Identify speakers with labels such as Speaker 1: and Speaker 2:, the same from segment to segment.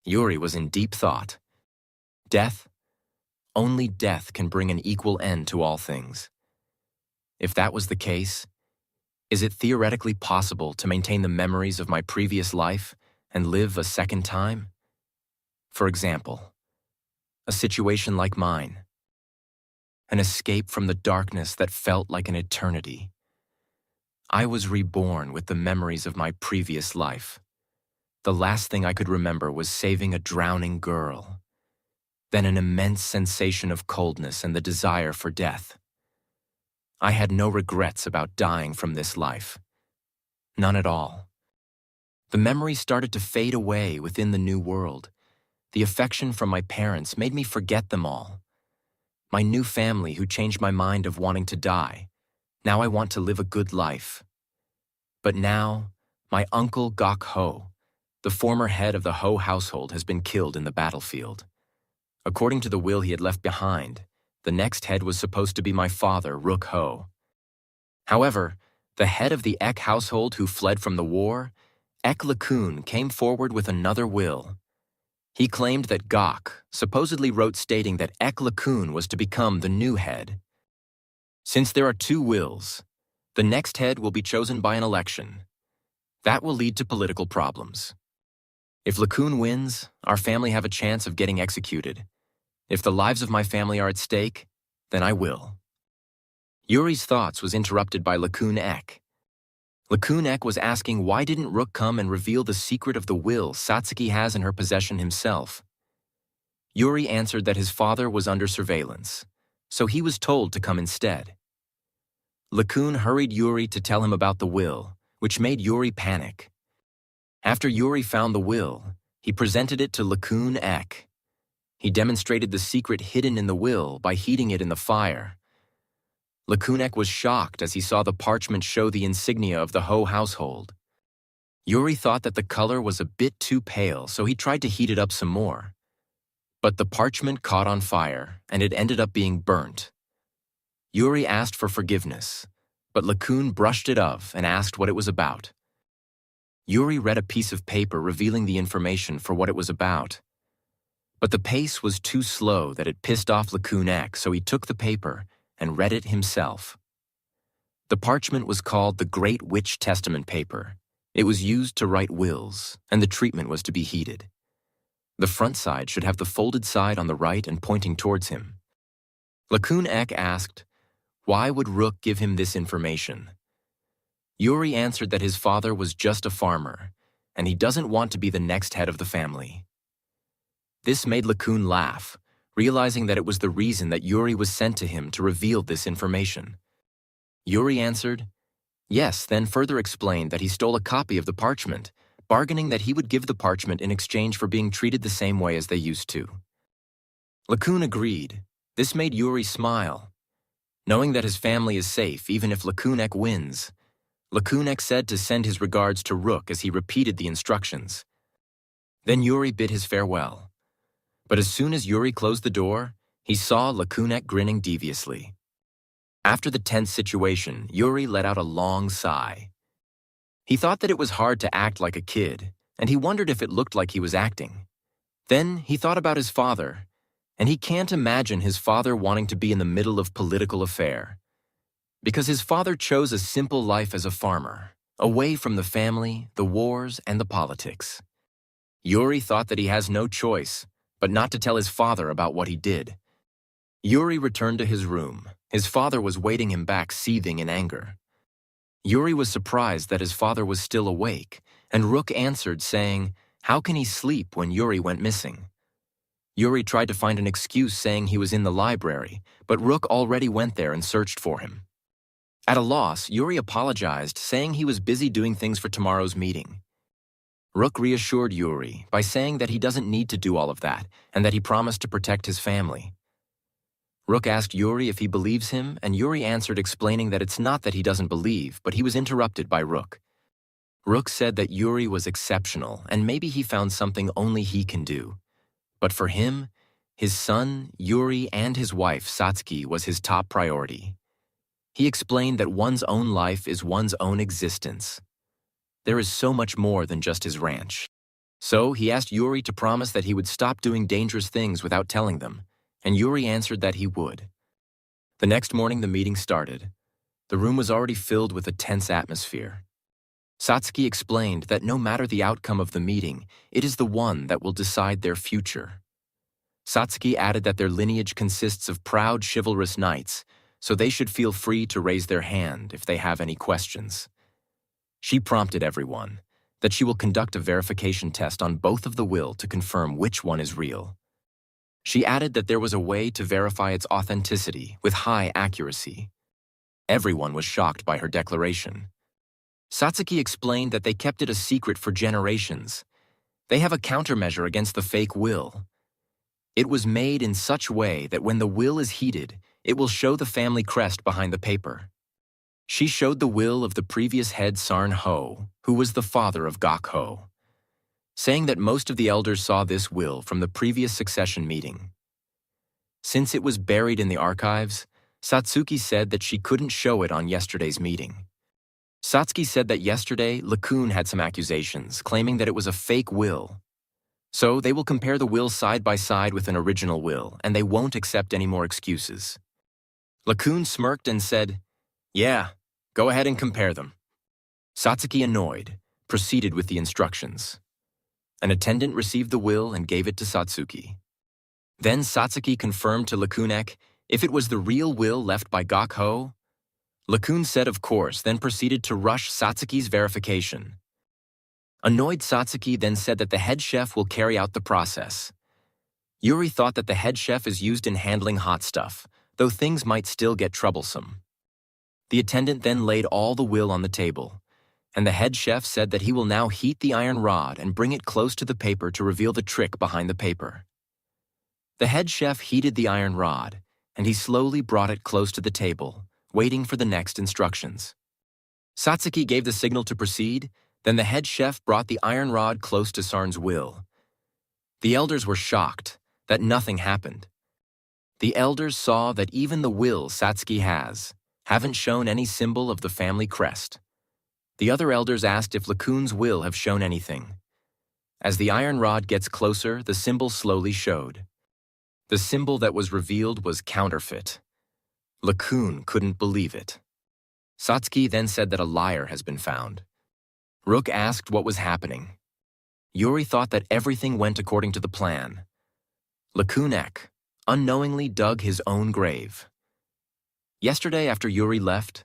Speaker 1: Yuri was in deep thought. Death? Only death can bring an equal end to all things. If that was the case, is it theoretically possible to maintain the memories of my previous life and live a second time? For example, a situation like mine. An escape from the darkness that felt like an eternity. I was reborn with the memories of my previous life. The last thing I could remember was saving a drowning girl. Then an immense sensation of coldness and the desire for death. I had no regrets about dying from this life. None at all. The memories started to fade away within the new world. The affection from my parents made me forget them all. My new family who changed my mind of wanting to die. Now I want to live a good life. But now, my uncle Gok Ho, the former head of the Ho household, has been killed in the battlefield. According to the will he had left behind, the next head was supposed to be my father, Rook Ho. However, the head of the Ek household who fled from the war, Ek Lakun, came forward with another will. He claimed that Gok supposedly wrote stating that Ek Lakun was to become the new head. Since there are two wills, the next head will be chosen by an election. That will lead to political problems. If Lakun wins, our family have a chance of getting executed. If the lives of my family are at stake, then I will. Yuri's thoughts was interrupted by Lakun Ek. Lakun Ek was asking why didn't Rook come and reveal the secret of the will Satsuki has in her possession himself. Yuri answered that his father was under surveillance, so he was told to come instead. Lakun hurried Yuri to tell him about the will, which made Yuri panic. After Yuri found the will, he presented it to Lakun Ek. He demonstrated the secret hidden in the will by heating it in the fire. Lakun Ek was shocked as he saw the parchment show the insignia of the Ho household. Yuri thought that the color was a bit too pale, so he tried to heat it up some more. But the parchment caught on fire, and it ended up being burnt. Yuri asked for forgiveness, but Lakun brushed it off and asked what it was about. Yuri read a piece of paper revealing the information for what it was about. But the pace was too slow that it pissed off Lakun Ek, so he took the paper and read it himself. The parchment was called the Great Witch Testament paper. It was used to write wills, and the treatment was to be heated. The front side should have the folded side on the right and pointing towards him. Lakun Ek asked, why would Rook give him this information? Yuri answered that his father was just a farmer, and he doesn't want to be the next head of the family. This made Lakun laugh, realizing that it was the reason that Yuri was sent to him to reveal this information. Yuri answered, yes, then further explained that he stole a copy of the parchment, bargaining that he would give the parchment in exchange for being treated the same way as they used to. Lakun agreed. This made Yuri smile. Knowing that his family is safe even if Lakun Ek wins, Lakun Ek said to send his regards to Rook as he repeated the instructions. Then Yuri bid his farewell. But as soon as Yuri closed the door, he saw Lakun Ek grinning deviously. After the tense situation, Yuri let out a long sigh. He thought that it was hard to act like a kid, and he wondered if it looked like he was acting. Then he thought about his father, and he can't imagine his father wanting to be in the middle of political affair. Because his father chose a simple life as a farmer, away from the family, the wars, and the politics. Yuri thought that he has no choice, but not to tell his father about what he did. Yuri returned to his room. His father was waiting him back, seething in anger. Yuri was surprised that his father was still awake, and Rook answered, saying, how can he sleep when Yuri went missing? Yuri tried to find an excuse, saying he was in the library, but Rook already went there and searched for him. At a loss, Yuri apologized, saying he was busy doing things for tomorrow's meeting. Rook reassured Yuri by saying that he doesn't need to do all of that and that he promised to protect his family. Rook asked Yuri if he believes him, and Yuri answered, explaining that it's not that he doesn't believe, but he was interrupted by Rook. Rook said that Yuri was exceptional and maybe he found something only he can do. But for him, his son, Yuri, and his wife, Satsuki, was his top priority. He explained that one's own life is one's own existence. There is so much more than just his ranch. So he asked Yuri to promise that he would stop doing dangerous things without telling them, and Yuri answered that he would. The next morning the meeting started. The room was already filled with a tense atmosphere. Satsuki explained that no matter the outcome of the meeting, it is the one that will decide their future. Satsuki added that their lineage consists of proud, chivalrous knights, so they should feel free to raise their hand if they have any questions. She prompted everyone that she will conduct a verification test on both of the will to confirm which one is real. She added that there was a way to verify its authenticity with high accuracy. Everyone was shocked by her declaration. Satsuki explained that they kept it a secret for generations. They have a countermeasure against the fake will. It was made in such way that when the will is heated, it will show the family crest behind the paper. She showed the will of the previous head Sarn Ho, who was the father of Gak Ho, saying that most of the elders saw this will from the previous succession meeting. Since it was buried in the archives, Satsuki said that she couldn't show it on yesterday's meeting. Satsuki said that yesterday, Lakun had some accusations, claiming that it was a fake will. So they will compare the will side by side with an original will, and they won't accept any more excuses. Lakun smirked and said, "Yeah, go ahead and compare them." Satsuki, annoyed, proceeded with the instructions. An attendant received the will and gave it to Satsuki. Then Satsuki confirmed to Lakunek if it was the real will left by Gak Ho. Lakun said of course, then proceeded to rush Satsuki's verification. Annoyed Satsuki then said that the head chef will carry out the process. Yuri thought that the head chef is used in handling hot stuff, though things might still get troublesome. The attendant then laid all the will on the table, and the head chef said that he will now heat the iron rod and bring it close to the paper to reveal the trick behind the paper. The head chef heated the iron rod, and he slowly brought it close to the table, waiting for the next instructions. Satsuki gave the signal to proceed, then the head chef brought the iron rod close to Sarn's will. The elders were shocked that nothing happened. The elders saw that even the will Satsuki has haven't shown any symbol of the family crest. The other elders asked if Lakun's will have shown anything. As the iron rod gets closer, the symbol slowly showed. The symbol that was revealed was counterfeit. Lakun couldn't believe it. Satsuki then said that a liar has been found. Rook asked what was happening. Yuri thought that everything went according to the plan. Lakunek unknowingly dug his own grave. Yesterday, after Yuri left,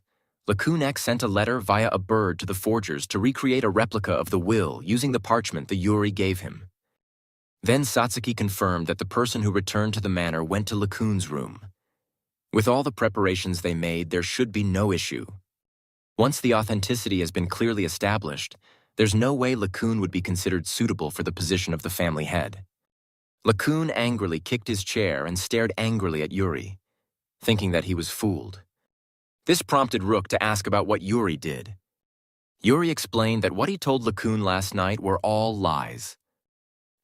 Speaker 1: Lakunek sent a letter via a bird to the forgers to recreate a replica of the will using the parchment that Yuri gave him. Then Satsuki confirmed that the person who returned to the manor went to Lakun's room. With all the preparations they made, there should be no issue. Once the authenticity has been clearly established, there's no way Lakun would be considered suitable for the position of the family head. Lakun angrily kicked his chair and stared angrily at Yuri, thinking that he was fooled. This prompted Rook to ask about what Yuri did. Yuri explained that what he told Lakun last night were all lies.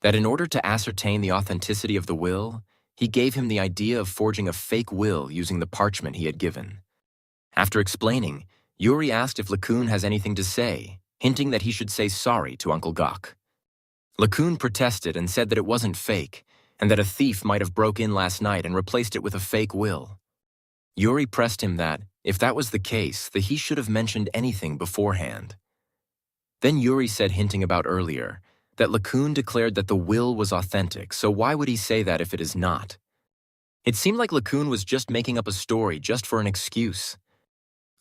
Speaker 1: That in order to ascertain the authenticity of the will, he gave him the idea of forging a fake will using the parchment he had given. After explaining, Yuri asked if Lakun has anything to say, hinting that he should say sorry to Uncle Gak. Lakun protested and said that it wasn't fake, and that a thief might have broke in last night and replaced it with a fake will. Yuri pressed him that, if that was the case, that he should have mentioned anything beforehand. Then Yuri said, hinting about earlier, that Lakun declared that the will was authentic, so why would he say that if it is not? It seemed like Lakun was just making up a story just for an excuse.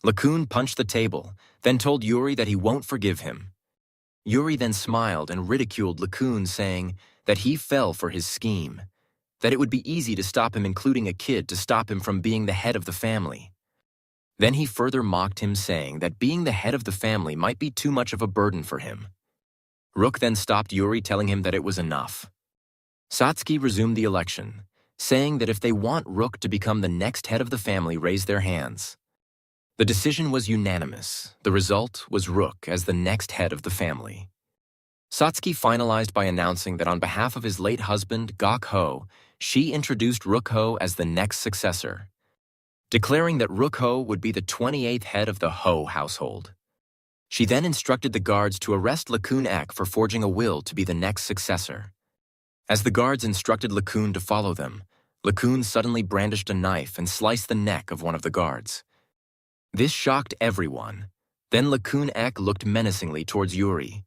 Speaker 1: Lakun punched the table, then told Yuri that he won't forgive him. Yuri then smiled and ridiculed Lakun, saying that he fell for his scheme, that it would be easy to stop him, including a kid, to stop him from being the head of the family. Then he further mocked him, saying that being the head of the family might be too much of a burden for him. Rook then stopped Yuri, telling him that it was enough. Satsuki resumed the election, saying that if they want Rook to become the next head of the family, raise their hands. The decision was unanimous. The result was Rook as the next head of the family. Satsuki finalized by announcing that on behalf of his late husband, Gak Ho, she introduced Rook Ho as the next successor, declaring that Rook Ho would be the 28th head of the Ho household. She then instructed the guards to arrest Lakun Ek for forging a will to be the next successor. As the guards instructed Lakun to follow them, Lakun suddenly brandished a knife and sliced the neck of one of the guards. This shocked everyone. Then Lakun Ek looked menacingly towards Yuri.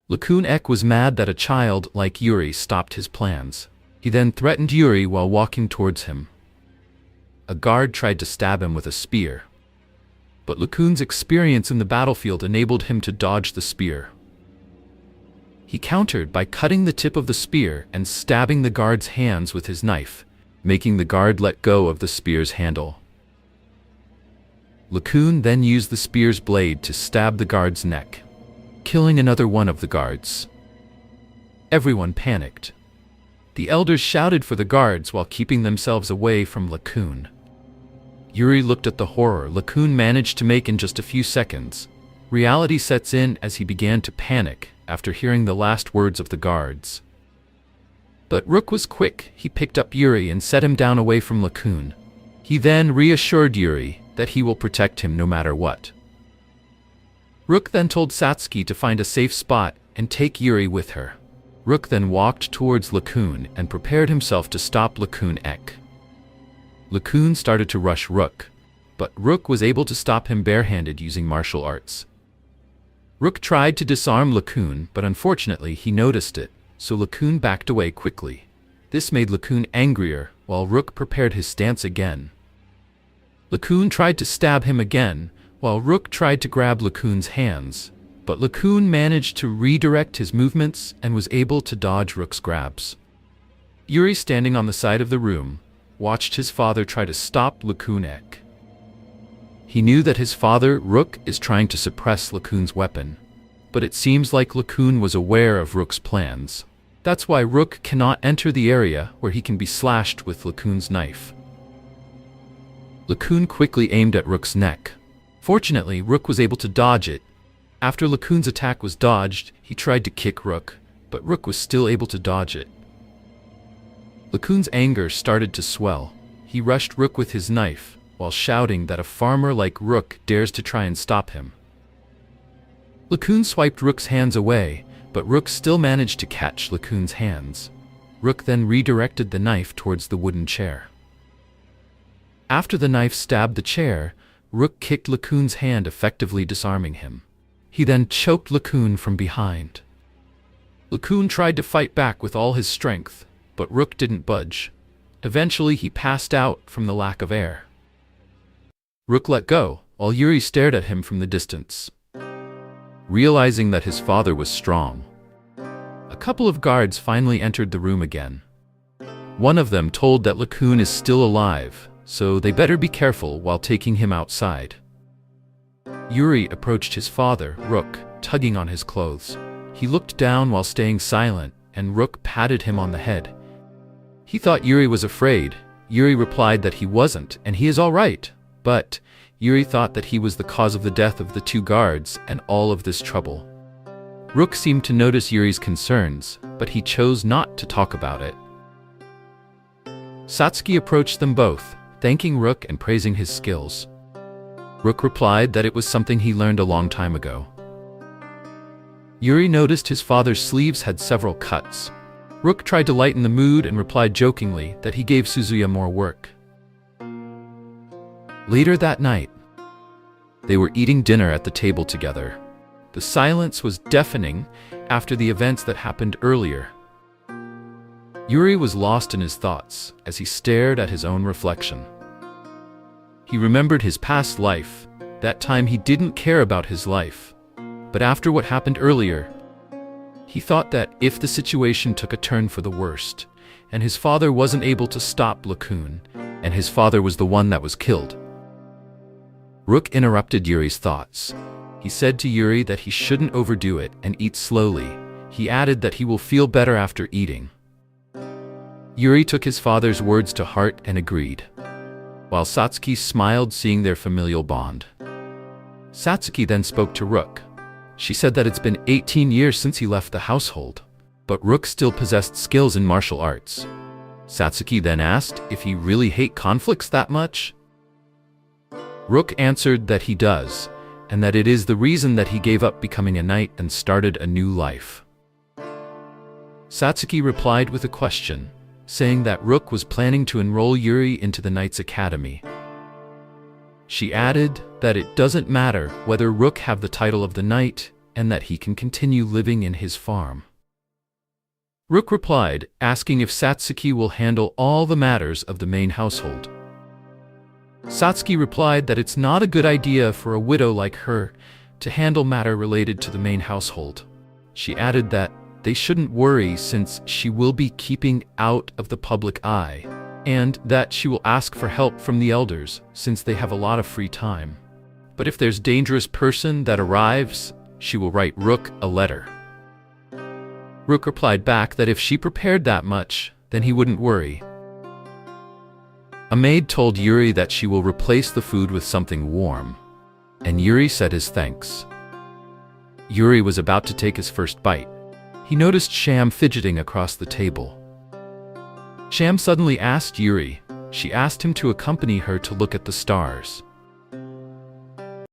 Speaker 2: Lakun Ek was mad that a child like Yuri stopped his plans. He then threatened Yuri while walking towards him. A guard tried to stab him with a spear, but Lakun's experience in the battlefield enabled him to dodge the spear. He countered by cutting the tip of the spear and stabbing the guard's hands with his knife, making the guard let go of the spear's handle. Lakun then used the spear's blade to stab the guard's neck, killing another one of the guards. Everyone panicked. The elders shouted for the guards while keeping themselves away from Lakun. Yuri looked at the horror Lakun managed to make in just a few seconds. Reality sets in as he began to panic after hearing the last words of the guards. But Rook was quick. He picked up Yuri and set him down away from Lakun. He then reassured Yuri that he will protect him no matter what. Rook then told Satsuki to find a safe spot and take Yuri with her. Rook then walked towards Lakun and prepared himself to stop Lakun Ek. Lakun started to rush Rook, but Rook was able to stop him barehanded using martial arts. Rook tried to disarm Lakun, but unfortunately he noticed it, so Lakun backed away quickly. This made Lakun angrier, while Rook prepared his stance again. Lakun tried to stab him again, while Rook tried to grab Lakun's hands, but Lakun managed to redirect his movements and was able to dodge Rook's grabs. Yuri, standing on the side of the room, watched his father try to stop Lakun Ek. He knew that his father, Rook, is trying to suppress Lakun's weapon, but it seems like Lakun was aware of Rook's plans. That's why Rook cannot enter the area where he can be slashed with Lakun's knife. Lakun quickly aimed at Rook's neck. Fortunately, Rook was able to dodge it. After Lakun's attack was dodged, he tried to kick Rook, but Rook was still able to dodge it. Lakun's anger started to swell. He rushed Rook with his knife, while shouting that a farmer like Rook dares to try and stop him. Lakun swiped Rook's hands away, but Rook still managed to catch Lakun's hands. Rook then redirected the knife towards the wooden chair. After the knife stabbed the chair, Rook kicked Lakun's hand, effectively disarming him. He then choked Lakun from behind. Lakun tried to fight back with all his strength, but Rook didn't budge. Eventually he passed out from the lack of air. Rook let go, while Yuri stared at him from the distance. Realizing that his father was strong, a couple of guards finally entered the room again. One of them told that Lakun is still alive, so they better be careful while taking him outside. Yuri approached his father, Rook, tugging on his clothes. He looked down while staying silent, and Rook patted him on the head. He thought Yuri was afraid. Yuri replied that he wasn't, and he is all right. But Yuri thought that he was the cause of the death of the two guards and all of this trouble. Rook seemed to notice Yuri's concerns, but he chose not to talk about it. Satsuki approached them both, thanking Rook and praising his skills. Rook replied that it was something he learned a long time ago. Yuri noticed his father's sleeves had several cuts. Rook tried to lighten the mood and replied jokingly that he gave Suzuya more work. Later that night, they were eating dinner at the table together. The silence was deafening after the events that happened earlier. Yuri was lost in his thoughts as he stared at his own reflection. He remembered his past life. That time he didn't care about his life. But after what happened earlier, he thought that if the situation took a turn for the worst, and his father wasn't able to stop Lakun, and his father was the one that was killed. Rook interrupted Yuri's thoughts. He said to Yuri that he shouldn't overdo it and eat slowly. He added that he will feel better after eating. Yuri took his father's words to heart and agreed, while Satsuki smiled seeing their familial bond. Satsuki then spoke to Rook. She said that it's been 18 years since he left the household, but Rook still possessed skills in martial arts. Satsuki then asked if he really hates conflicts that much. Rook answered that he does, and that it is the reason that he gave up becoming a knight and started a new life. Satsuki replied with a question, saying that Rook was planning to enroll Yuri into the Knight's Academy. She added that it doesn't matter whether Rook have the title of the knight and that he can continue living in his farm. Rook replied, asking if Satsuki will handle all the matters of the main household. Satsuki replied that it's not a good idea for a widow like her to handle matter related to the main household. She added that they shouldn't worry since she will be keeping out of the public eye, and that she will ask for help from the elders since they have a lot of free time. But if there's a dangerous person that arrives, she will write Rook a letter. Rook replied back that if she prepared that much, then he wouldn't worry. A maid told Yuri that she will replace the food with something warm, and Yuri said his thanks. Yuri was about to take his first bite. He noticed Sham fidgeting across the table. Sham suddenly asked Yuri. She asked him to accompany her to look at the stars.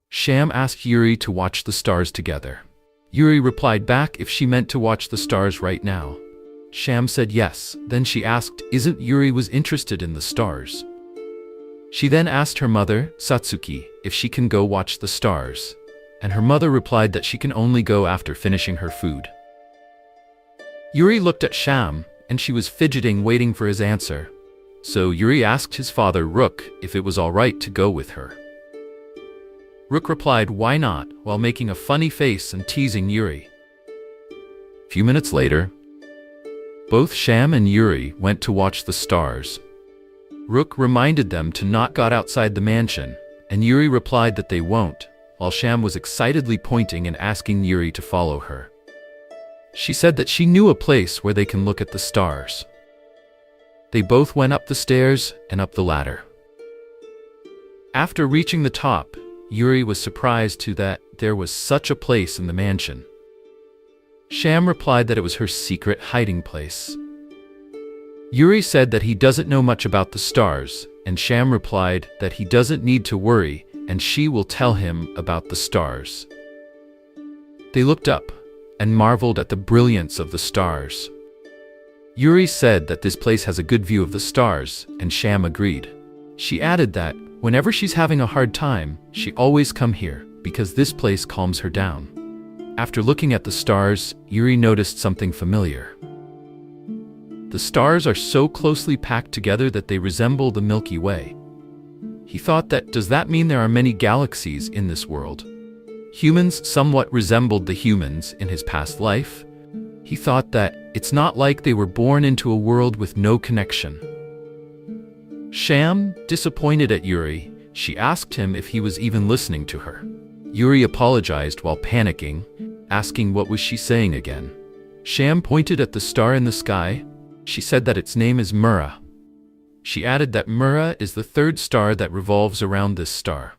Speaker 2: Sham asked Yuri to watch the stars together. Yuri replied back if she meant to watch the stars right now. Sham said yes. Then she asked isn't Yuri was interested in the stars. She then asked her mother, Satsuki, if she can go watch the stars, and her mother replied that she can only go after finishing her food. Yuri looked at Sham, and she was fidgeting waiting for his answer. So Yuri asked his father Rook if it was all right to go with her. Rook replied why not, while making a funny face and teasing Yuri. A few minutes later, both Sham and Yuri went to watch the stars. Rook reminded them to not go outside the mansion, and Yuri replied that they won't, while Sham was excitedly pointing and asking Yuri to follow her. She said that she knew a place where they can look at the stars. They both went up the stairs and up the ladder. After reaching the top, Yuri was surprised too that there was such a place in the mansion. Sham replied that it was her secret hiding place. Yuri said that he doesn't know much about the stars, and Sham replied that he doesn't need to worry and she will tell him about the stars. They looked up and marveled at the brilliance of the stars. Yuri said that this place has a good view of the stars, and Sham agreed. She added that whenever she's having a hard time, she always come here because this place calms her down. After looking at the stars, Yuri noticed something familiar. The stars are so closely packed together that they resemble the Milky Way. He thought that does that mean there are many galaxies in this world? Humans somewhat resembled the humans in his past life. He thought that it's not like they were born into a world with no connection. Sham, disappointed at Yuri, she asked him if he was even listening to her. Yuri apologized while panicking, asking what was she saying again. Sham pointed at the star in the sky. She said that its name is Mura. She added that Mura is the third star that revolves around this star.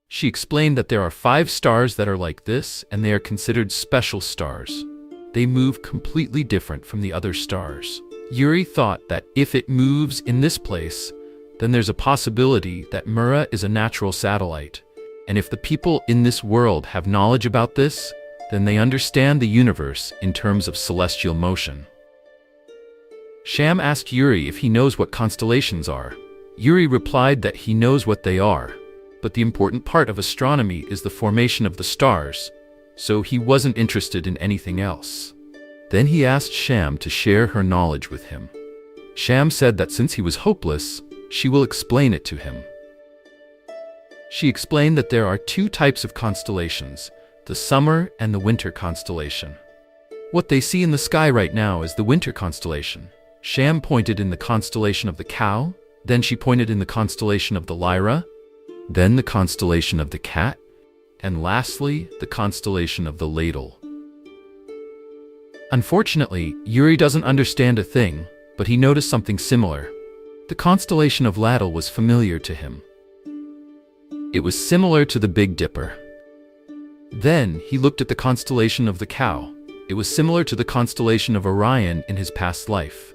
Speaker 2: She explained that there are 5 stars that are like this, and they are considered special stars. They move completely different from the other stars. Yuri thought that if it moves in this place, then there's a possibility that Mura is a natural satellite. And if the people in this world have knowledge about this, then they understand the universe in terms of celestial motion. Sham asked Yuri if he knows what constellations are. Yuri replied that he knows what they are, but the important part of astronomy is the formation of the stars, so he wasn't interested in anything else. Then he asked Sham to share her knowledge with him. Sham said that since he was hopeless, she will explain it to him. She explained that there are 2 types of constellations, the summer and the winter constellation. What they see in the sky right now is the winter constellation. Sham pointed in the constellation of the cow, then she pointed in the constellation of the lyra, then the constellation of the cat, and lastly, the constellation of the ladle. Unfortunately, Yuri doesn't understand a thing, but he noticed something similar. The constellation of ladle was familiar to him. It was similar to the Big Dipper. Then he looked at the constellation of the cow. It was similar to the constellation of Orion in his past life.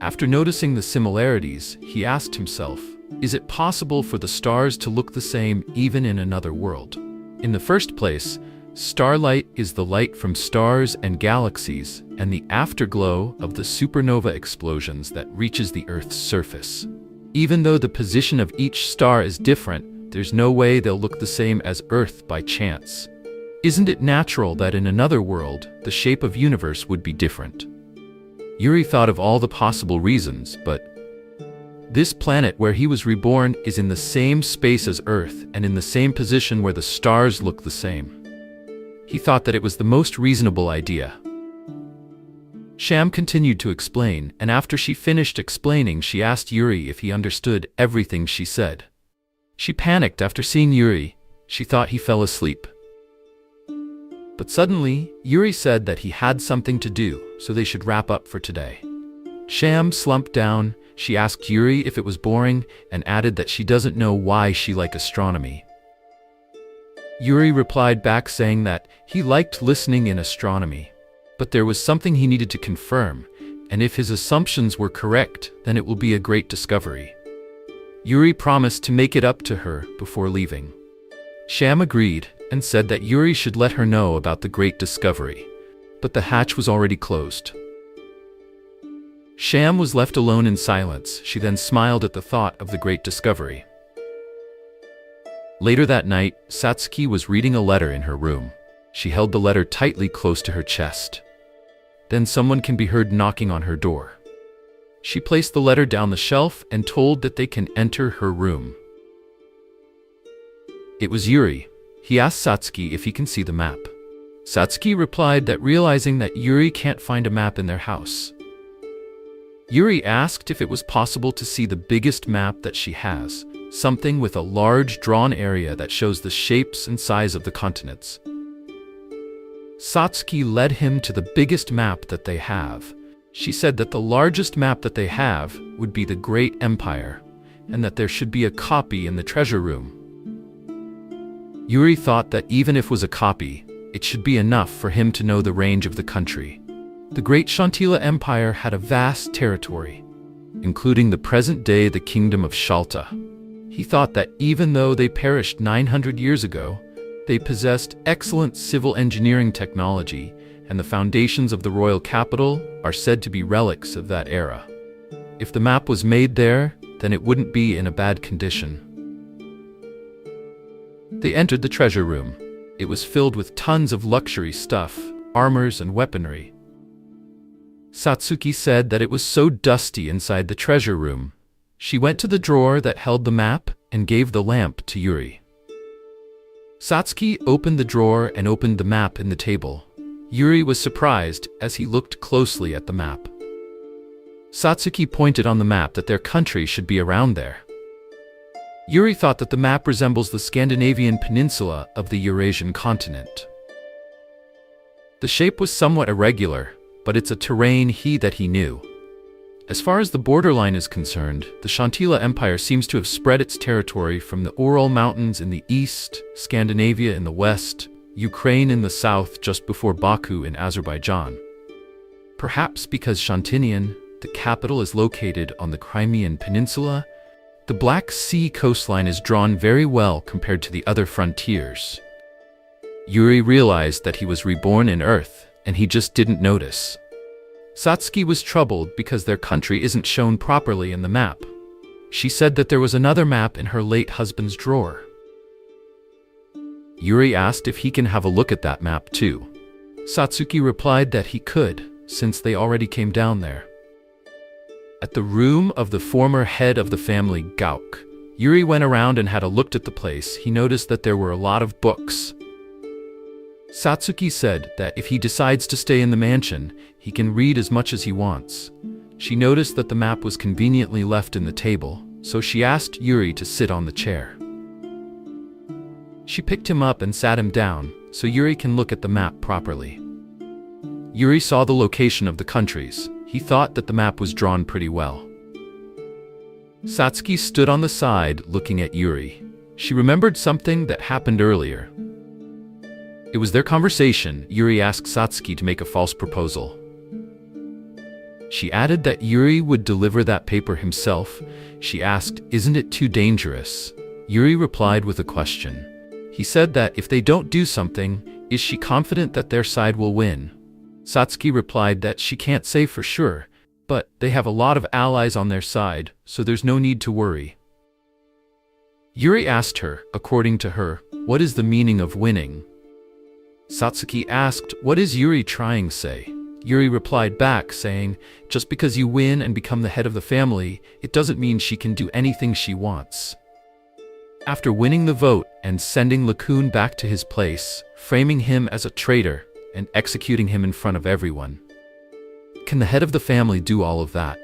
Speaker 2: After noticing the similarities, he asked himself, Is it possible for the stars to look the same even in another world? In the first place, starlight is the light from stars and galaxies and the afterglow of the supernova explosions that reaches the Earth's surface. Even though the position of each star is different, there's no way they'll look the same as Earth by chance. Isn't it natural that in another world, the shape of universe would be different? Yuri thought of all the possible reasons, but this planet where he was reborn is in the same space as Earth and in the same position where the stars look the same. He thought that it was the most reasonable idea. Sham continued to explain, and after she finished explaining, she asked Yuri if he understood everything she said. She panicked after seeing Yuri. She thought he fell asleep. But suddenly, Yuri said that he had something to do, so they should wrap up for today. Sham slumped down. She asked Yuri if it was boring and added that she doesn't know why she liked astronomy. Yuri replied back saying that he liked listening in astronomy, but there was something he needed to confirm, and if his assumptions were correct, then it will be a great discovery. Yuri promised to make it up to her before leaving. Sham agreed and said that Yuri should let her know about the great discovery, but the hatch was already closed. Sham was left alone in silence. She then smiled at the thought of the great discovery. Later that night, Satsuki was reading a letter in her room. She held the letter tightly close to her chest. Then someone can be heard knocking on her door. She placed the letter down the shelf and told that they can enter her room. It was Yuri. He asked Satsuki if he can see the map. Satsuki replied that realizing that Yuri can't find a map in their house. Yuri asked if it was possible to see the biggest map that she has, something with a large drawn area that shows the shapes and size of the continents. Satsuki led him to the biggest map that they have. She said that the largest map that they have would be the Great Empire, and that there should be a copy in the treasure room. Yuri thought that even if it was a copy, it should be enough for him to know the range of the country. The Great Shantila Empire had a vast territory, including the present-day the Kingdom of Shalta. He thought that even though they perished 900 years ago, they possessed excellent civil engineering technology, and the foundations of the royal capital are said to be relics of that era. If the map was made there, then it wouldn't be in a bad condition. They entered the treasure room. It was filled with tons of luxury stuff, armors and weaponry. Satsuki said that it was so dusty inside the treasure room. She went to the drawer that held the map and gave the lamp to Yuri. Satsuki opened the drawer and opened the map in the table. Yuri was surprised as he looked closely at the map. Satsuki pointed on the map that their country should be around there. Yuri thought that the map resembles the Scandinavian peninsula of the Eurasian continent. The shape was somewhat irregular, but it's a terrain he knew. As far as the borderline is concerned, the Shantila Empire seems to have spread its territory from the Ural Mountains in the east, Scandinavia in the west, Ukraine in the south just before Baku in Azerbaijan. Perhaps because Shantinian, the capital, is located on the Crimean Peninsula, the Black Sea coastline is drawn very well compared to the other frontiers. Yuri realized that he was reborn in Earth, and he just didn't notice. Satsuki was troubled because their country isn't shown properly in the map. She said that there was another map in her late husband's drawer. Yuri asked if he can have a look at that map too. Satsuki replied that he could, since they already came down there. At the room of the former head of the family, Gauk, Yuri went around and had a look at the place. He noticed that there were a lot of books. Satsuki said that if he decides to stay in the mansion, he can read as much as he wants. She noticed that the map was conveniently left in the table, so she asked Yuri to sit on the chair. She picked him up and sat him down, so Yuri can look at the map properly. Yuri saw the location of the countries. He thought that the map was drawn pretty well. Satsuki stood on the side looking at Yuri. She remembered something that happened earlier. It was their conversation. Yuri asked Satsuki to make a false proposal. She added that Yuri would deliver that paper himself. She asked, "Isn't it too dangerous?" Yuri replied with a question. He said that if they don't do something, is she confident that their side will win? Satsuki replied that she can't say for sure, but they have a lot of allies on their side, so there's no need to worry. Yuri asked her, according to her, what is the meaning of winning? Satsuki asked, what is Yuri trying to say? Yuri replied back saying, just because you win and become the head of the family, it doesn't mean she can do anything she wants. After winning the vote and sending Lakun back to his place, framing him as a traitor and executing him in front of everyone. Can the head of the family do all of that?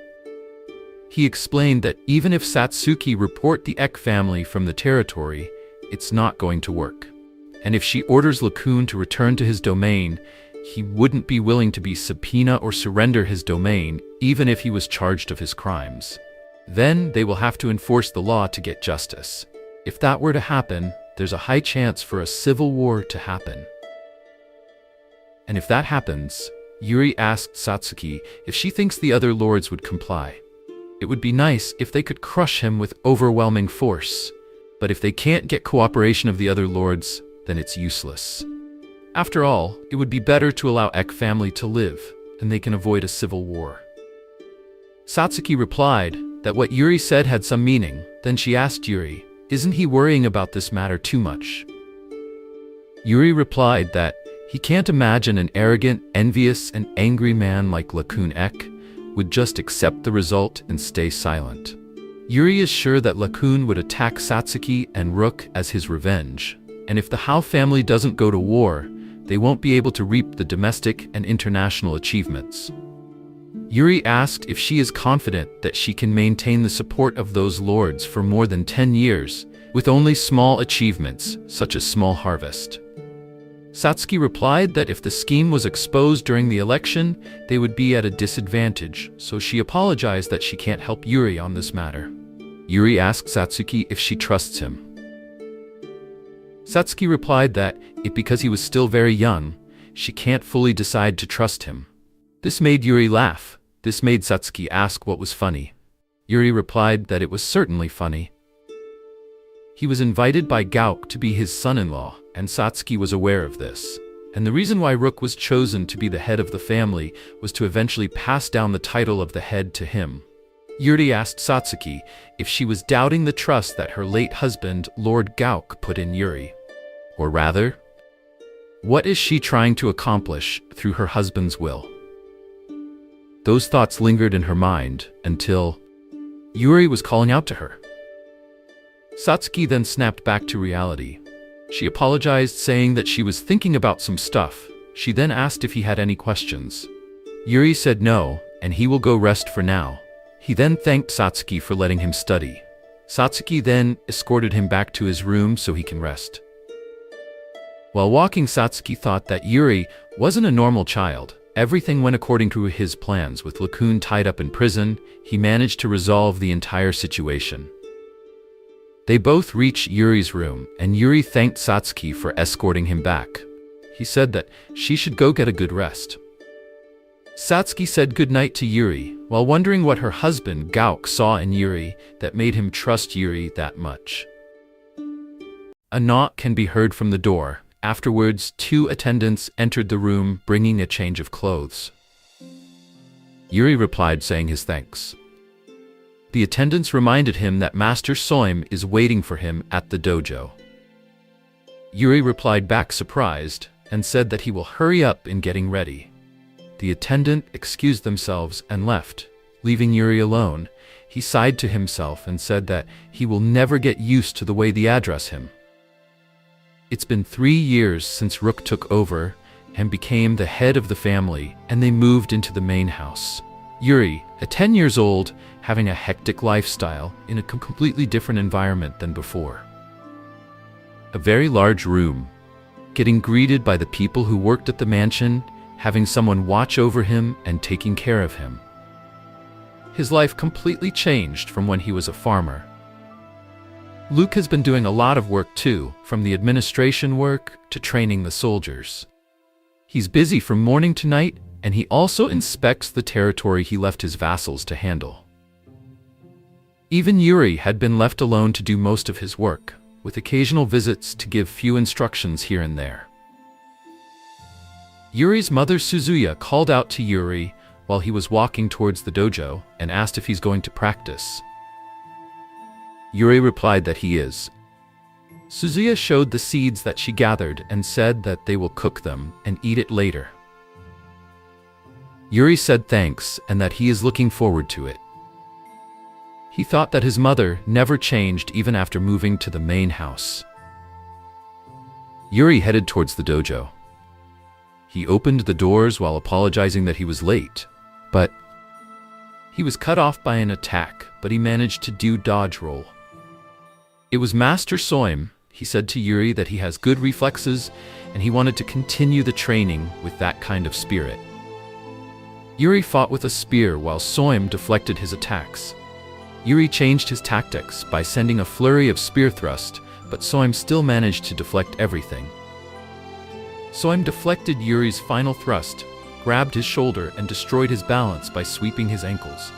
Speaker 2: He explained that even if Satsuki report the Ek family from the territory, it's not going to work. And if she orders Lakun to return to his domain, he wouldn't be willing to be subpoena or surrender his domain, even if he was charged of his crimes. Then they will have to enforce the law to get justice. If that were to happen, there's a high chance for a civil war to happen. And if that happens, Yuri asked Satsuki if she thinks the other lords would comply. It would be nice if they could crush him with overwhelming force, but if they can't get cooperation of the other lords, then it's useless. After all, it would be better to allow Ek family to live, and they can avoid a civil war. Satsuki replied that what Yuri said had some meaning. Then she asked Yuri, isn't he worrying about this matter too much? Yuri replied that he can't imagine an arrogant, envious, and angry man like Lakun Ek would just accept the result and stay silent. Yuri is sure that Lakun would attack Satsuki and Rook as his revenge, and if the Hao family doesn't go to war, they won't be able to reap the domestic and international achievements. Yuri asked if she is confident that she can maintain the support of those lords for more than 10 years, with only small achievements, such as small harvest. Satsuki replied that if the scheme was exposed during the election, they would be at a disadvantage, so she apologized that she can't help Yuri on this matter. Yuri asked Satsuki if she trusts him. Satsuki replied that, because he was still very young, she can't fully decide to trust him. This made Yuri laugh. This made Satsuki ask what was funny. Yuri replied that it was certainly funny. He was invited by Gauk to be his son-in-law, and Satsuki was aware of this. And the reason why Rook was chosen to be the head of the family was to eventually pass down the title of the head to him. Yuri asked Satsuki if she was doubting the trust that her late husband, Lord Gauk, put in Yuri. Or rather, what is she trying to accomplish through her husband's will? Those thoughts lingered in her mind until Yuri was calling out to her. Satsuki then snapped back to reality. She apologized, saying that she was thinking about some stuff. She then asked if he had any questions. Yuri said no, and he will go rest for now. He then thanked Satsuki for letting him study. Satsuki then escorted him back to his room so he can rest. While walking, Satsuki thought that Yuri wasn't a normal child. Everything went according to his plans. With Lakun tied up in prison, he managed to resolve the entire situation. They both reached Yuri's room, and Yuri thanked Satsuki for escorting him back. He said that she should go get a good rest. Satsuki said goodnight to Yuri, while wondering what her husband Gauk saw in Yuri that made him trust Yuri that much. A knock can be heard from the door. Afterwards, 2 attendants entered the room bringing a change of clothes. Yuri replied saying his thanks. The attendants reminded him that Master Soim is waiting for him at the dojo. Yuri replied back surprised and said that he will hurry up in getting ready. The attendant excused themselves and left, leaving Yuri alone. He sighed to himself and said that he will never get used to the way they address him. It's been 3 years since Rook took over and became the head of the family, and they moved into the main house. Yuri, at 10 years old, having a hectic lifestyle in a completely different environment than before. A very large room, getting greeted by the people who worked at the mansion, having someone watch over him and taking care of him. His life completely changed from when he was a farmer. Luke has been doing a lot of work too, from the administration work to training the soldiers. He's busy from morning to night, and he also inspects the territory he left his vassals to handle. Even Yuri had been left alone to do most of his work, with occasional visits to give few instructions here and there. Yuri's mother Suzuya called out to Yuri while he was walking towards the dojo and asked if he's going to practice. Yuri replied that he is. Suzuya showed the seeds that she gathered and said that they will cook them and eat it later. Yuri said thanks and that he is looking forward to it. He thought that his mother never changed even after moving to the main house. Yuri headed towards the dojo. He opened the doors while apologizing that he was late, but he was cut off by an attack, but he managed to do dodge roll. It was Master Soim. He said to Yuri that he has good reflexes and he wanted to continue the training with that kind of spirit. Yuri fought with a spear while Soim deflected his attacks. Yuri changed his tactics by sending a flurry of spear thrust, but Soim still managed to deflect everything. Soim deflected Yuri's final thrust, grabbed his shoulder and destroyed his balance by sweeping his ankles.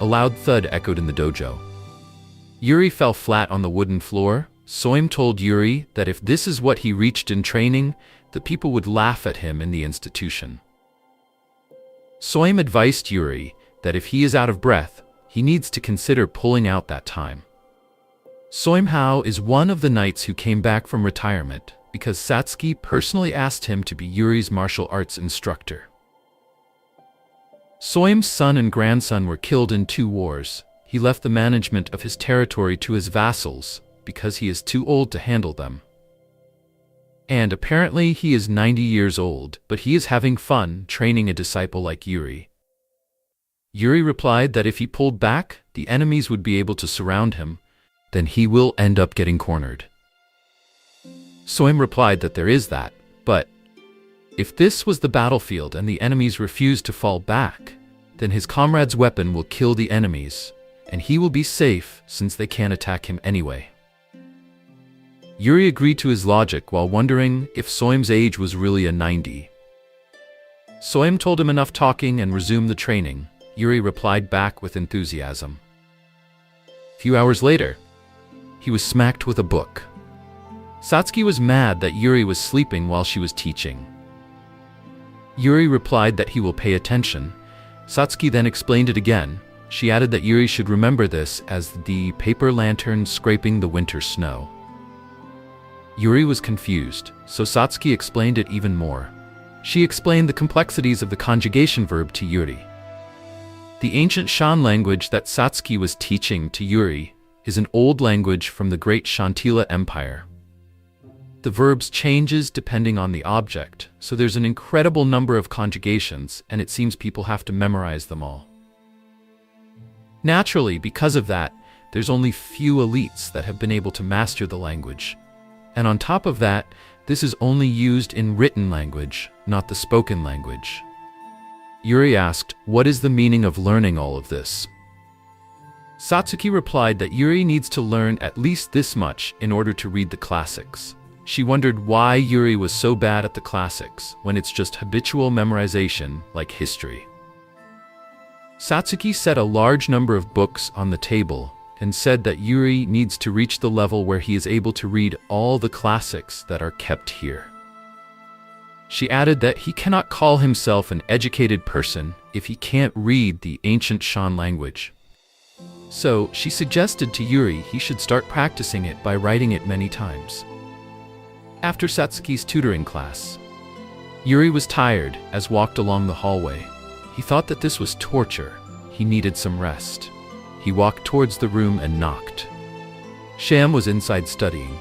Speaker 2: A loud thud echoed in the dojo. Yuri fell flat on the wooden floor. Soim told Yuri that if this is what he reached in training, the people would laugh at him in the institution. Soim advised Yuri that if he is out of breath, he needs to consider pulling out that time. Soim Hao is one of the knights who came back from retirement because Satsuki personally asked him to be Yuri's martial arts instructor. Soim's son and grandson were killed in 2 wars. He left the management of his territory to his vassals because he is too old to handle them. And apparently he is 90 years old, but he is having fun training a disciple like Yuri. Yuri replied that if he pulled back, the enemies would be able to surround him, then he will end up getting cornered. Soim replied that there is that, but if this was the battlefield and the enemies refuse to fall back, then his comrade's weapon will kill the enemies, and he will be safe since they can't attack him anyway. Yuri agreed to his logic while wondering if Soim's age was really a 90. Soim told him enough talking and resumed the training. Yuri replied back with enthusiasm. A few hours later, he was smacked with a book. Satsuki was mad that Yuri was sleeping while she was teaching. Yuri replied that he will pay attention. Satsuki then explained it again. She added that Yuri should remember this as the paper lantern scraping the winter snow. Yuri was confused, so Satsuki explained it even more. She explained the complexities of the conjugation verb to Yuri. The ancient Shan language that Satsuki was teaching to Yuri is an old language from the great Shantila Empire. The verbs changes depending on the object, so there's an incredible number of conjugations, and it seems people have to memorize them all. Naturally, because of that, there's only few elites that have been able to master the language. And on top of that, this is only used in written language, not the spoken language. Yuri asked, what is the meaning of learning all of this? Satsuki replied that Yuri needs to learn at least this much in order to read the classics. She wondered why Yuri was so bad at the classics when it's just habitual memorization like history. Satsuki set a large number of books on the table and said that Yuri needs to reach the level where he is able to read all the classics that are kept here. She added that he cannot call himself an educated person if he can't read the ancient Shan language. So she suggested to Yuri he should start practicing it by writing it many times. After Satsuki's tutoring class, Yuri was tired as walked along the hallway. He thought that this was torture. He needed some rest. He walked towards the room and knocked. Sham was inside studying.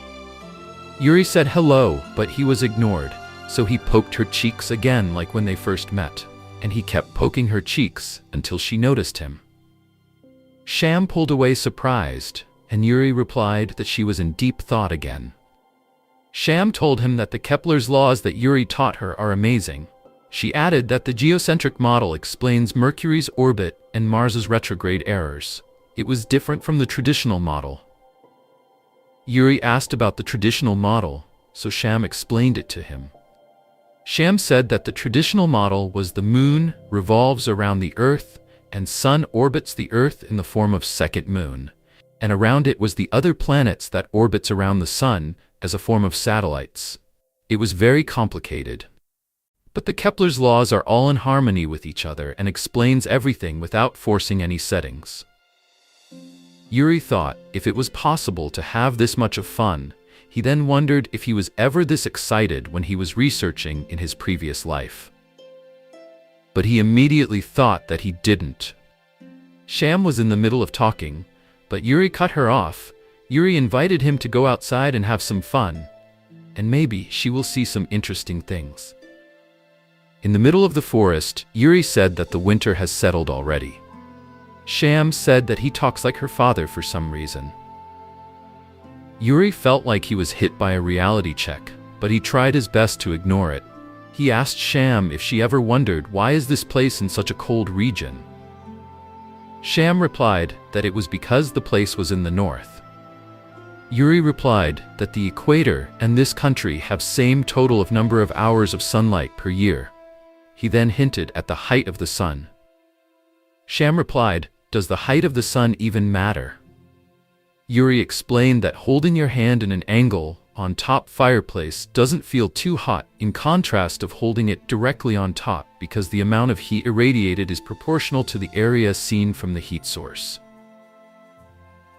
Speaker 2: Yuri said hello, but he was ignored, so he poked her cheeks again like when they first met, and he kept poking her cheeks until she noticed him. Sham pulled away surprised, and Yuri replied that she was in deep thought again. Sham told him that the Kepler's laws that Yuri taught her are amazing. She added that the geocentric model explains Mercury's orbit and Mars's retrograde errors. It was different from the traditional model. Yuri asked about the traditional model, so Sham explained it to him. Sham said that the traditional model was the moon revolves around the Earth and sun orbits the Earth in the form of second moon, and around it was the other planets that orbits around the sun as a form of satellites. It was very complicated. But the Kepler's laws are all in harmony with each other and explains everything without forcing any settings. Yuri thought if it was possible to have this much of fun, he then wondered if he was ever this excited when he was researching in his previous life. But he immediately thought that he didn't. Sham was in the middle of talking, but Yuri cut her off. Yuri invited him to go outside and have some fun, and maybe she will see some interesting things. In the middle of the forest, Yuri said that the winter has settled already. Sham said that he talks like her father for some reason. Yuri felt like he was hit by a reality check, but he tried his best to ignore it. He asked Sham if she ever wondered why is this place in such a cold region. Sham replied that it was because the place was in the north. Yuri replied that the equator and this country have same total of number of hours of sunlight per year. He then hinted at the height of the sun. Sham replied, "Does the height of the sun even matter?" Yuri explained that holding your hand in an angle on top fireplace doesn't feel too hot, in contrast of holding it directly on top because the amount of heat irradiated is proportional to the area seen from the heat source.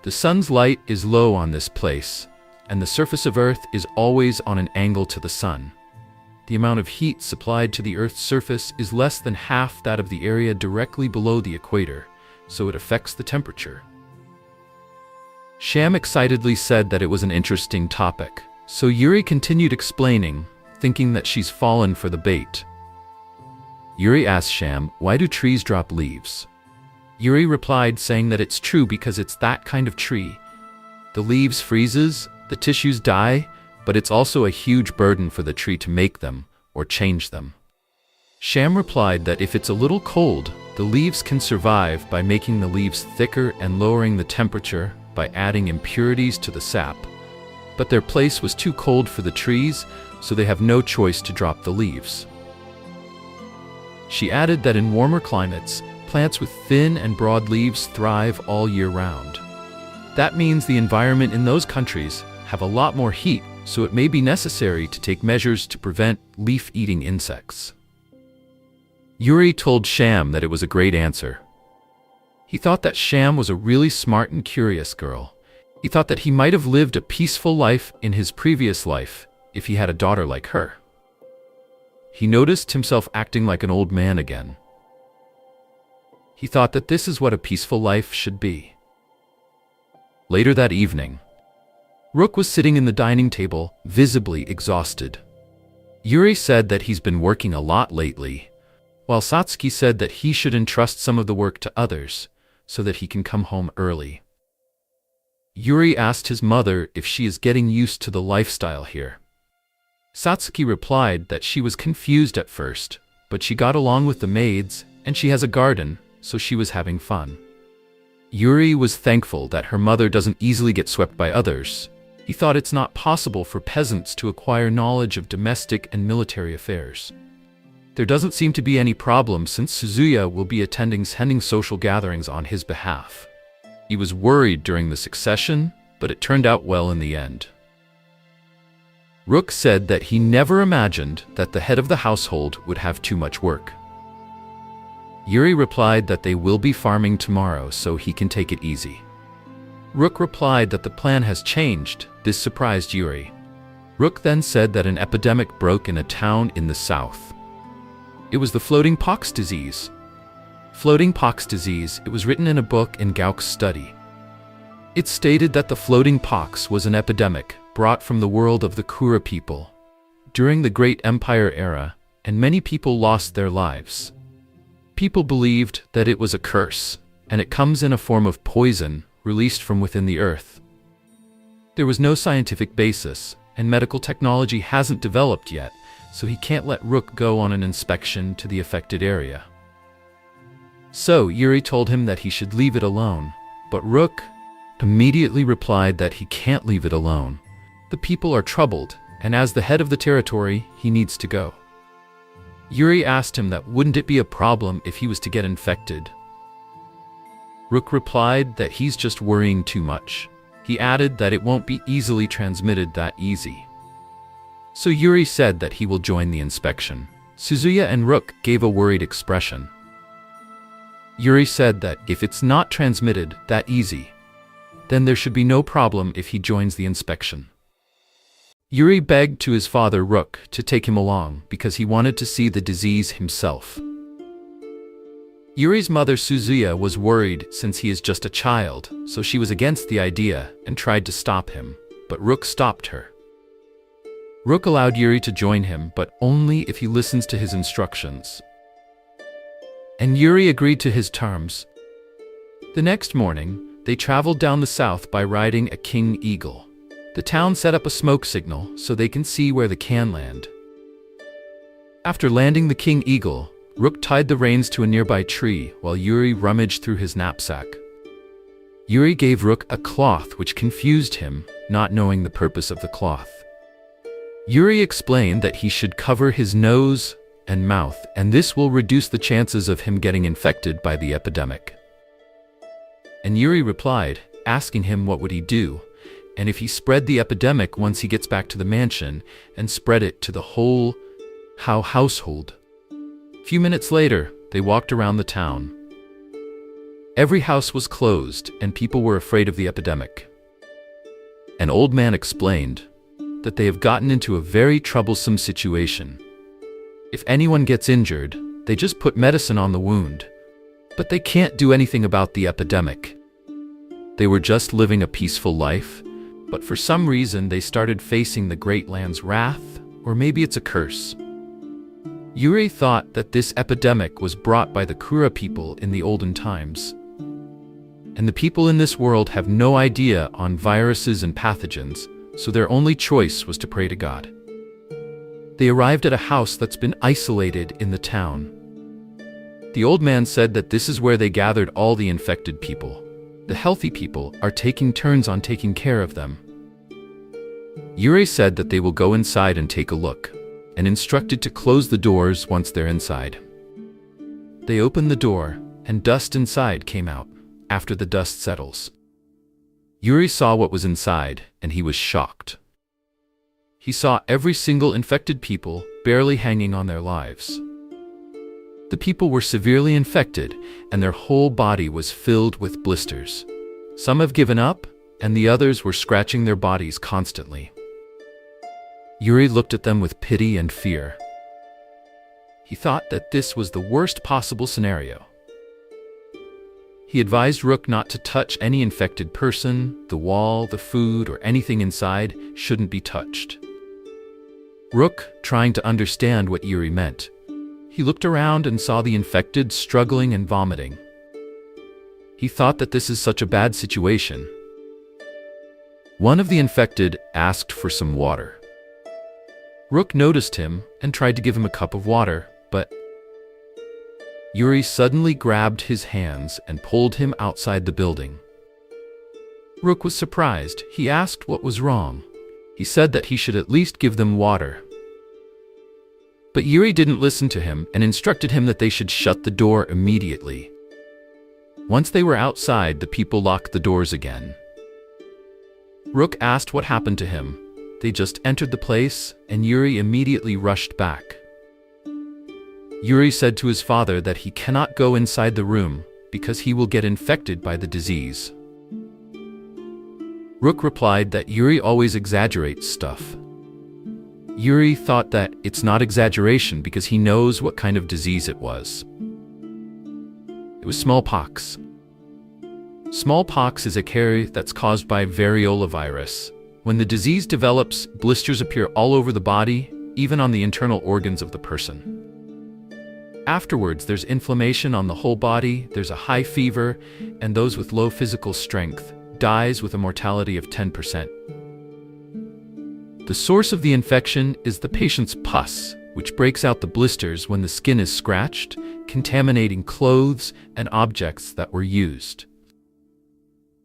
Speaker 2: The sun's light is low on this place, and the surface of Earth is always on an angle to the sun. The amount of heat supplied to the Earth's surface is less than half that of the area directly below the equator, so it affects the temperature. Sham excitedly said that it was an interesting topic, so Yuri continued explaining, thinking that she's fallen for the bait. Yuri asked Sham, "Why do trees drop leaves?" Yuri replied saying that it's true because it's that kind of tree. The leaves freezes, the tissues die, but it's also a huge burden for the tree to make them or change them. Sham replied that if it's a little cold, the leaves can survive by making the leaves thicker and lowering the temperature by adding impurities to the sap, but their place was too cold for the trees, so they have no choice to drop the leaves. She added that in warmer climates, plants with thin and broad leaves thrive all year round. That means the environment in those countries have a lot more heat, so it may be necessary to take measures to prevent leaf-eating insects. Yuri told Sham that it was a great answer. He thought that Sham was a really smart and curious girl. He thought that he might have lived a peaceful life in his previous life if he had a daughter like her. He noticed himself acting like an old man again. He thought that this is what a peaceful life should be. Later that evening, Rook was sitting in the dining table, visibly exhausted. Yuri said that he's been working a lot lately, while Satsuki said that he should entrust some of the work to others, so that he can come home early. Yuri asked his mother if she is getting used to the lifestyle here. Satsuki replied that she was confused at first, but she got along with the maids, and she has a garden, so she was having fun. Yuri was thankful that her mother doesn't easily get swept by others. He thought it's not possible for peasants to acquire knowledge of domestic and military affairs. There doesn't seem to be any problem since Suzuya will be attending social gatherings on his behalf. He was worried during the succession, but it turned out well in the end. Rook said that he never imagined that the head of the household would have too much work. Yuri replied that they will be farming tomorrow so he can take it easy. Rook replied that the plan has changed. This surprised Yuri. Rook then said that an epidemic broke in a town in the south. It was the floating pox disease. Floating pox disease, it was written in a book in Gauk's study. It stated that the floating pox was an epidemic brought from the world of the Kura people during the Great Empire era, and many people lost their lives. People believed that it was a curse, and it comes in a form of poison released from within the earth. There was no scientific basis, and medical technology hasn't developed yet, so he can't let Rook go on an inspection to the affected area. So Yuri told him that he should leave it alone, but Rook immediately replied that he can't leave it alone. The people are troubled, and as the head of the territory, he needs to go. Yuri asked him that wouldn't it be a problem if he was to get infected. Rook replied that he's just worrying too much. He added that it won't be easily transmitted that easy. So Yuri said that he will join the inspection. Suzuya and Rook gave a worried expression. Yuri said that if it's not transmitted that easy, then there should be no problem if he joins the inspection. Yuri begged to his father Rook to take him along because he wanted to see the disease himself. Yuri's mother Suzuya was worried since he is just a child, so she was against the idea and tried to stop him, but Rook stopped her. Rook allowed Yuri to join him, but only if he listens to his instructions. And Yuri agreed to his terms. The next morning, they traveled down the south by riding a king eagle. The town set up a smoke signal so they can see where they can land. After landing the king eagle, Rook tied the reins to a nearby tree while Yuri rummaged through his knapsack. Yuri gave Rook a cloth which confused him, not knowing the purpose of the cloth. Yuri explained that he should cover his nose and mouth, and this will reduce the chances of him getting infected by the epidemic. And Yuri replied, asking him what would he do, and if he spread the epidemic once he gets back to the mansion and spread it to the whole household. A few minutes later, they walked around the town. Every house was closed and people were afraid of the epidemic. An old man explained that they have gotten into a very troublesome situation. If anyone gets injured, they just put medicine on the wound, but they can't do anything about the epidemic. They were just living a peaceful life, but for some reason they started facing the Great Land's wrath, or maybe it's a curse. Yuri thought that this epidemic was brought by the Kura people in the olden times. And the people in this world have no idea on viruses and pathogens, so their only choice was to pray to God. They arrived at a house that's been isolated in the town. The old man said that this is where they gathered all the infected people. The healthy people are taking turns on taking care of them. Yuri said that they will go inside and take a look, and instructed to close the doors once they're inside. They opened the door, and dust inside came out. After the dust settles, Yuri saw what was inside, and he was shocked. He saw every single infected people barely hanging on their lives. The people were severely infected, and their whole body was filled with blisters. Some have given up, and the others were scratching their bodies constantly. Yuri looked at them with pity and fear. He thought that this was the worst possible scenario. He advised Rook not to touch any infected person. The wall, the food, or anything inside shouldn't be touched. Rook, trying to understand what Yuri meant, he looked around and saw the infected struggling and vomiting. He thought that this is such a bad situation. One of the infected asked for some water. Rook noticed him and tried to give him a cup of water, but Yuri suddenly grabbed his hands and pulled him outside the building. Rook was surprised. He asked what was wrong. He said that he should at least give them water. But Yuri didn't listen to him and instructed him that they should shut the door immediately. Once they were outside, the people locked the doors again. Rook asked what happened to him. They just entered the place, and Yuri immediately rushed back. Yuri said to his father that he cannot go inside the room because he will get infected by the disease. Rook replied that Yuri always exaggerates stuff. Yuri thought that it's not exaggeration because he knows what kind of disease it was. It was smallpox. Smallpox is a carrier that's caused by variola virus. When the disease develops, blisters appear all over the body, even on the internal organs of the person. Afterwards, there's inflammation on the whole body, there's a high fever, and those with low physical strength dies with a mortality of 10%. The source of the infection is the patient's pus, which breaks out the blisters when the skin is scratched, contaminating clothes and objects that were used.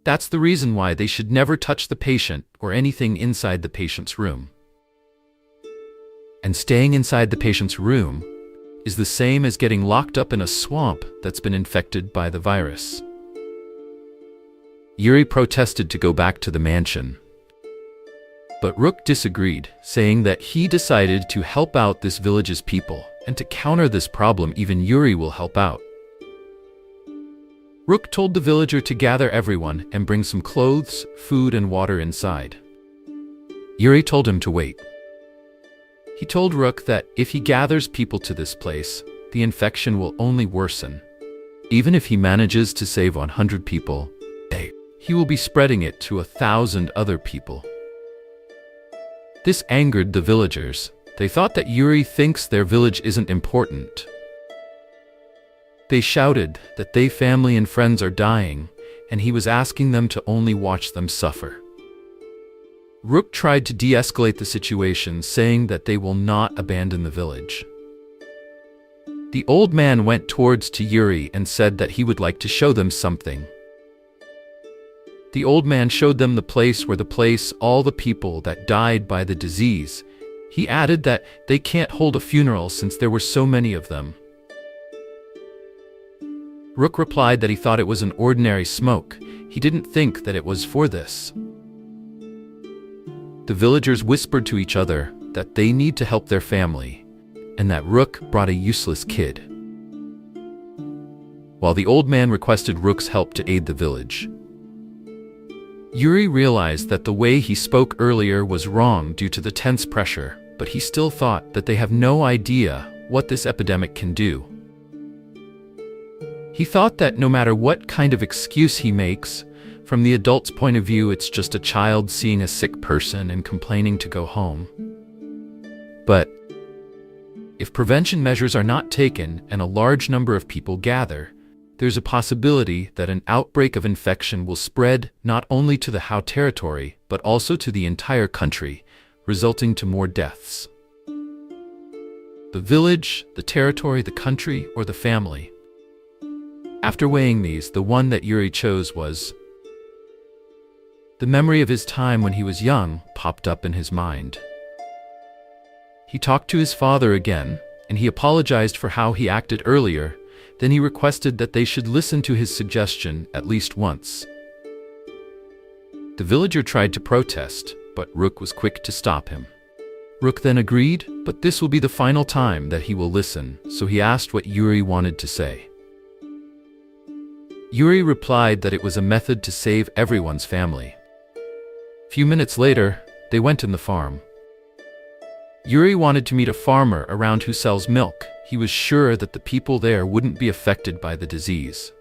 Speaker 2: That's the reason why they should never touch the patient or anything inside the patient's room. And staying inside the patient's room, is the same as getting locked up in a swamp that's been infected by the virus. Yuri protested to go back to the mansion. But Rook disagreed, saying that he decided to help out this village's people, and to counter this problem even Yuri will help out. Rook told the villager to gather everyone and bring some clothes, food, and water inside. Yuri told him to wait. He told Rook that if he gathers people to this place, the infection will only worsen. Even if he manages to save 100 people, he will be spreading it to 1,000 other people. This angered the villagers. They thought that Yuri thinks their village isn't important. They shouted that their family and friends are dying, and he was asking them to only watch them suffer. Rook tried to de-escalate the situation, saying that they will not abandon the village. The old man went towards to Yuri and said that he would like to show them something. The old man showed them the place where all the people that died by the disease. He added that they can't hold a funeral since there were so many of them. Rook replied that he thought it was an ordinary smoke. He didn't think that it was for this. The villagers whispered to each other that they need to help their family, and that Rook brought a useless kid. While the old man requested Rook's help to aid the village. Yuri realized that the way he spoke earlier was wrong due to the tense pressure, but he still thought that they have no idea what this epidemic can do. He thought that no matter what kind of excuse he makes, from the adult's point of view, it's just a child seeing a sick person and complaining to go home. But if prevention measures are not taken and a large number of people gather, there's a possibility that an outbreak of infection will spread not only to the Maou territory, but also to the entire country, resulting to more deaths. The village, the territory, the country, or the family. After weighing these, the one that Yuri chose was the memory of his time when he was young popped up in his mind. He talked to his father again, and he apologized for how he acted earlier. Then he requested that they should listen to his suggestion at least once. The villager tried to protest, but Rook was quick to stop him. Rook then agreed, but this will be the final time that he will listen, so he asked what Yuri wanted to say. Yuri replied that it was a method to save everyone's family. Few minutes later, they went in the farm. Yuri wanted to meet a farmer around who sells milk. He was sure that the people there wouldn't be affected by the disease.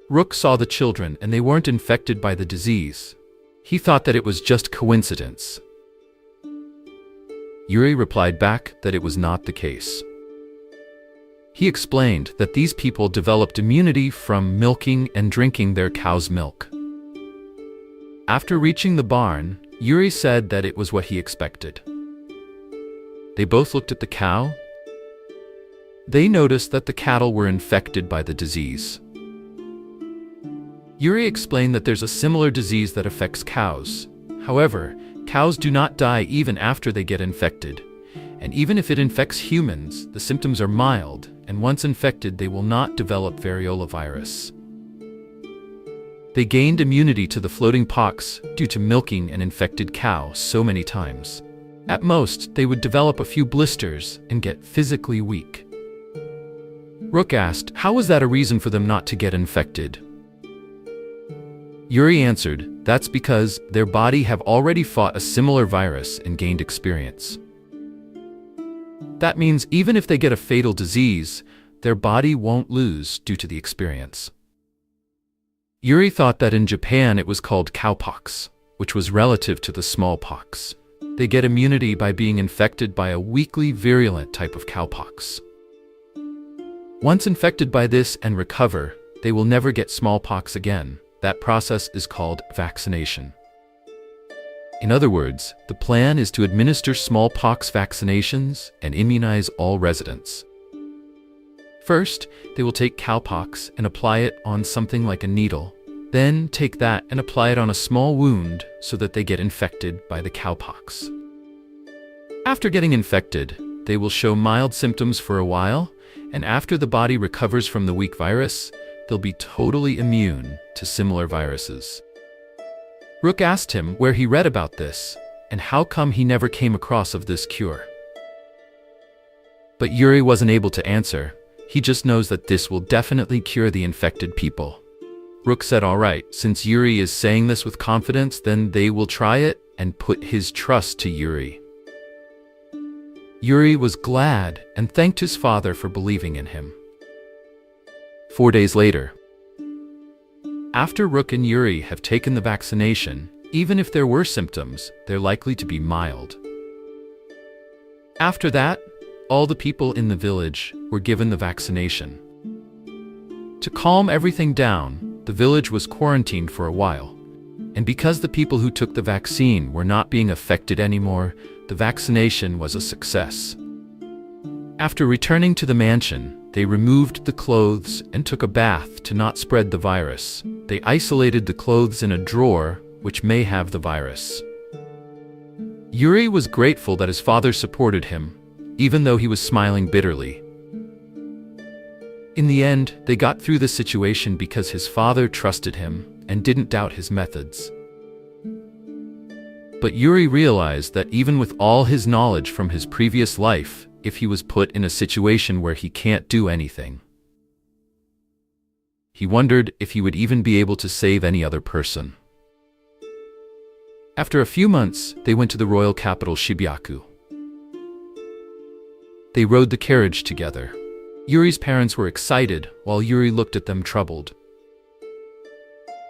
Speaker 2: Rook saw the children and they weren't infected by the disease. He thought that it was just coincidence. Yuri replied back that it was not the case. He explained that these people developed immunity from milking and drinking their cow's milk. After reaching the barn, Yuri said that it was what he expected. They both looked at the cow. They noticed that the cattle were infected by the disease. Yuri explained that there's a similar disease that affects cows. However, cows do not die even after they get infected. And even if it infects humans, the symptoms are mild, and once infected, they will not develop variola virus. They gained immunity to the floating pox due to milking an infected cow so many times. At most, they would develop a few blisters and get physically weak. Rook asked, how was that a reason for them not to get infected? Yuri answered, that's because their body have already fought a similar virus and gained experience. That means even if they get a fatal disease, their body won't lose due to the experience. Yuri thought that in Japan it was called cowpox, which was relative to the smallpox. They get immunity by being infected by a weakly virulent type of cowpox. Once infected by this and recover, they will never get smallpox again. That process is called vaccination. In other words, the plan is to administer smallpox vaccinations and immunize all residents. First, they will take cowpox and apply it on something like a needle. Then take that and apply it on a small wound so that they get infected by the cowpox. After getting infected, They will show mild symptoms for a while, and after the body recovers from the weak virus, they'll be totally immune to similar viruses. Rook asked him where he read about this, and how come he never came across of this cure. But Yuri wasn't able to answer. He just knows that this will definitely cure the infected people. Rook said, all right, since Yuri is saying this with confidence, then they will try it and put his trust to Yuri. Yuri was glad and thanked his father for believing in him. 4 days later, after Rook and Yuri have taken the vaccination, even if there were symptoms, they're likely to be mild. After that, all the people in the village were given the vaccination. To calm everything down, the village was quarantined for a while. And because the people who took the vaccine were not being affected anymore, the vaccination was a success. After returning to the mansion, they removed the clothes and took a bath to not spread the virus. They isolated the clothes in a drawer, which may have the virus. Yuri was grateful that his father supported him, even though he was smiling bitterly. In the end, they got through the situation because his father trusted him and didn't doubt his methods. But Yuri realized that even with all his knowledge from his previous life, if he was put in a situation where he can't do anything, he wondered if he would even be able to save any other person. After a few months, they went to the royal capital Shibuyaku. They rode the carriage together. Yuri's parents were excited, while Yuri looked at them troubled.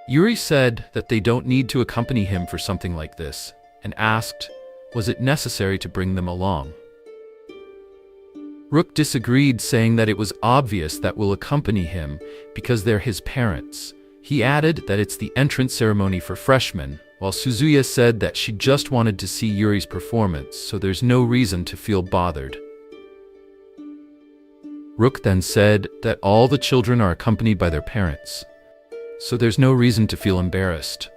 Speaker 2: Yuri said that they don't need to accompany him for something like this, and asked, was it necessary to bring them along? Rook disagreed, saying that it was obvious that we'll accompany him because they're his parents. He added that it's the entrance ceremony for freshmen, while Suzuya said that she just wanted to see Yuri's performance, so there's no reason to feel bothered. Rook then said that all the children are accompanied by their parents, so there's no reason to feel embarrassed.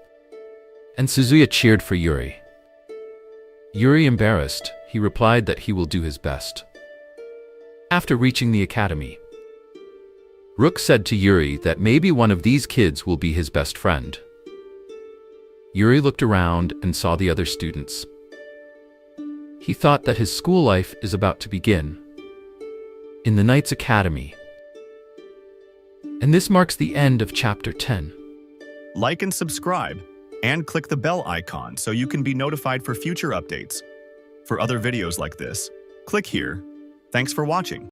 Speaker 2: And Suzuya cheered for Yuri. Yuri embarrassed, he replied that he will do his best. After reaching the academy, Rook said to Yuri that maybe one of these kids will be his best friend. Yuri looked around and saw the other students. He thought that his school life is about to begin in the Knights Academy. And this marks the end of Chapter 10.
Speaker 3: Like and subscribe, and click the bell icon so you can be notified for future updates. For other videos like this, click here. Thanks for watching.